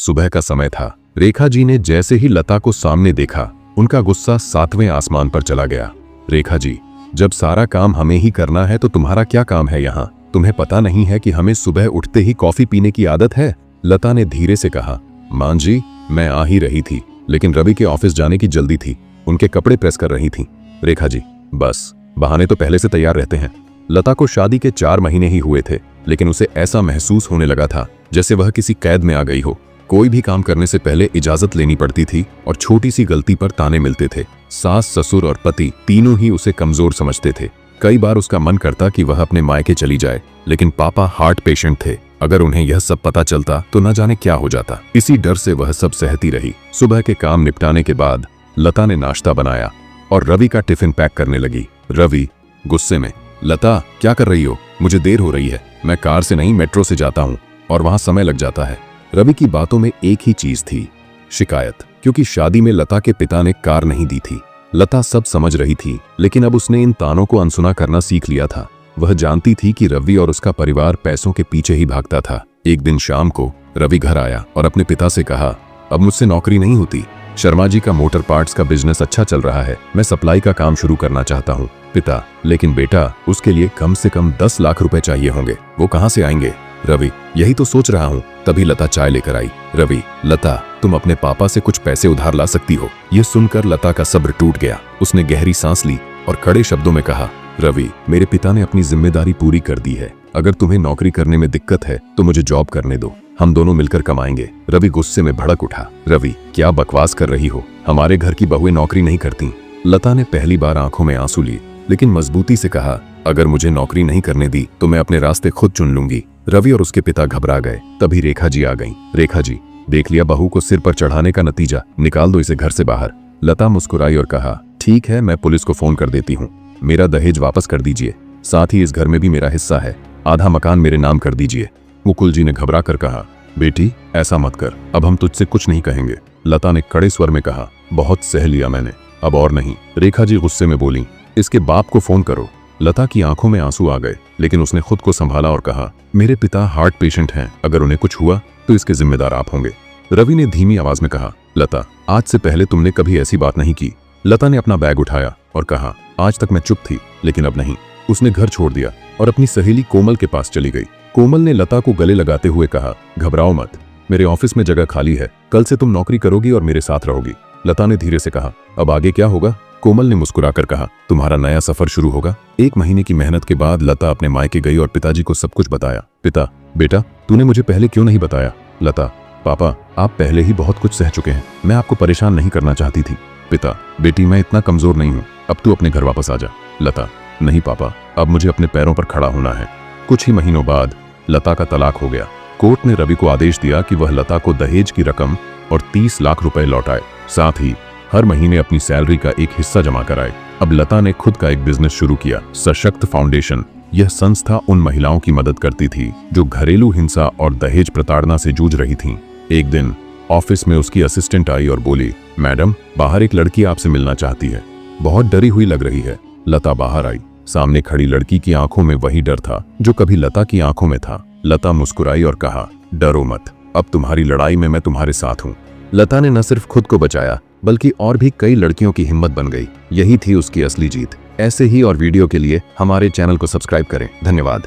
सुबह का समय था। रेखा जी ने जैसे ही लता को सामने देखा, उनका गुस्सा 7वें आसमान पर चला गया। रेखा जी, जब सारा काम हमें ही करना है तो तुम्हारा क्या काम है यहाँ? तुम्हें पता नहीं है कि हमें सुबह उठते ही कॉफी पीने की आदत है? लता ने धीरे से कहा। मां जी, मैं आ ही रही थी, लेकिन रवि के ऑफिस जाने की जल्दी थी, उनके कपड़े प्रेस कर रही थी। रेखा जी, बस बहाने तो पहले से तैयार रहते हैं। लता को शादी के 4 महीने ही हुए थे, लेकिन उसे ऐसा महसूस होने लगा था जैसे वह किसी कैद में आ गई हो। कोई भी काम करने से पहले इजाजत लेनी पड़ती थी और छोटी सी गलती पर ताने मिलते थे। सास, ससुर और पति तीनों ही उसे कमजोर समझते थे। कई बार उसका मन करता कि वह अपने मायके चली जाए, लेकिन पापा हार्ट पेशेंट थे। अगर उन्हें यह सब पता चलता तो न जाने क्या हो जाता। इसी डर से वह सब सहती रही। सुबह के काम निपटाने के बाद लता ने नाश्ता बनाया और रवि का टिफिन पैक करने लगी। रवि गुस्से में, लता क्या कर रही हो? मुझे देर हो रही है। मैं कार से नहीं, मेट्रो से जाता हूँ और वहां समय लग जाता है। रवि की बातों में एक ही चीज थी, शिकायत। क्योंकि शादी में लता के पिता ने कार नहीं दी थी। लता सब समझ रही थी, लेकिन अब उसने इन तानों को अनसुना करना सीख लिया था। वह जानती थी कि रवि और उसका परिवार पैसों के पीछे ही भागता था। एक दिन शाम को रवि घर आया और अपने पिता से कहा, अब मुझसे नौकरी नहीं होती। शर्मा जी का मोटर पार्ट्स का बिजनेस अच्छा चल रहा है, मैं सप्लाई का काम शुरू करना चाहता हूँ। पिता, लेकिन बेटा, उसके लिए कम से कम 10 लाख रुपए चाहिए होंगे, वो कहाँ से आएंगे? रवि, यही तो सोच रहा हूँ। तभी लता चाय लेकर आई। रवि, लता, तुम अपने पापा से कुछ पैसे उधार ला सकती हो। यह सुनकर लता का सब्र टूट गया। उसने गहरी सांस ली और कड़े शब्दों में कहा, रवि, मेरे पिता ने अपनी जिम्मेदारी पूरी कर दी है। अगर तुम्हें नौकरी करने में दिक्कत है तो मुझे जॉब करने दो, हम दोनों मिलकर कमाएंगे। रवि गुस्से में भड़क उठा। रवि, क्या बकवास कर रही हो? हमारे घर की बहुएं नौकरी नहीं करती। लता ने पहली बार आंखों में आंसू लिए, लेकिन मजबूती से कहा, अगर मुझे नौकरी नहीं करने दी तो मैं अपने रास्ते खुद चुन लूंगी। रवि और उसके पिता घबरा गए। तभी रेखा जी आ गईं। रेखा जी, देख लिया बहू को सिर पर चढ़ाने का नतीजा, निकाल दो इसे घर से बाहर। लता मुस्कुराई और कहा, ठीक है, मैं पुलिस को फोन कर देती हूँ। मेरा दहेज वापस कर दीजिए, साथ ही इस घर में भी मेरा हिस्सा है, आधा मकान मेरे नाम कर दीजिए। मुकुल जी ने घबरा कर कहा, बेटी ऐसा मत कर, अब हम तुझसे कुछ नहीं कहेंगे। लता ने कड़े स्वर में कहा, बहुत सह लिया मैंने, अब और नहीं। रेखा जी गुस्से में बोली, इसके बाप को फोन करो। लता की आंखों में आंसू आ गए, लेकिन उसने खुद को संभाला और कहा, मेरे पिता हार्ट पेशेंट हैं, अगर उन्हें कुछ हुआ तो इसके जिम्मेदार आप होंगे। रवि ने धीमी आवाज में कहा, लता, आज से पहले तुमने कभी ऐसी बात नहीं की। लता ने अपना बैग उठाया और कहा, आज तक मैं चुप थी, लेकिन अब नहीं। उसने घर छोड़ दिया और अपनी सहेली कोमल के पास चली गई। कोमल ने लता को गले लगाते हुए कहा, घबराओ मत, मेरे ऑफिस में जगह खाली है, कल से तुम नौकरी करोगी और मेरे साथ रहोगी। लता ने धीरे से कहा, अब आगे क्या होगा? कोमल ने मुस्कुराकर कहा, तुम्हारा नया सफर शुरू होगा। 1 महीने की मेहनत के बाद लता अपने मायके गई और पिताजी को सब कुछ बताया। पिता, बेटा, तूने मुझे पहले क्यों नहीं बताया? लता, पापा, आप पहले ही बहुत कुछ सह चुके हैं, मैं आपको परेशान नहीं करना चाहती थी। पिता, बेटी, मैं इतना कमजोर नहीं हूँ, अब तू अपने घर वापस आ जा। लता, नहीं पापा, अब मुझे अपने पैरों पर खड़ा होना है। कुछ ही महीनों बाद लता का तलाक हो गया। कोर्ट ने रवि को आदेश दिया कि वह लता को दहेज की रकम और 30 लाख रुपए लौटाए, साथ ही हर महीने अपनी सैलरी का एक हिस्सा जमा कराए। अब लता ने खुद का एक बिजनेस शुरू किया, सशक्त फाउंडेशन। यह संस्था उन महिलाओं की मदद करती थी जो घरेलू हिंसा और दहेज प्रताड़ना से जूझ रही थीं। एक दिन ऑफिस में उसकी असिस्टेंट आई और बोली, मैडम, बाहर एक लड़की आपसे मिलना चाहती है, बहुत डरी हुई लग रही है। लता बाहर आई। सामने खड़ी लड़की की आंखों में वही डर था जो कभी लता की आंखों में था। लता मुस्कुराई और कहा, डरो मत, अब तुम्हारी लड़ाई में मैं तुम्हारे साथ हूँ। लता ने न सिर्फ खुद को बचाया, बल्कि और भी कई लड़कियों की हिम्मत बन गई। यही थी उसकी असली जीत। ऐसे ही और वीडियो के लिए हमारे चैनल को सब्सक्राइब करें। धन्यवाद।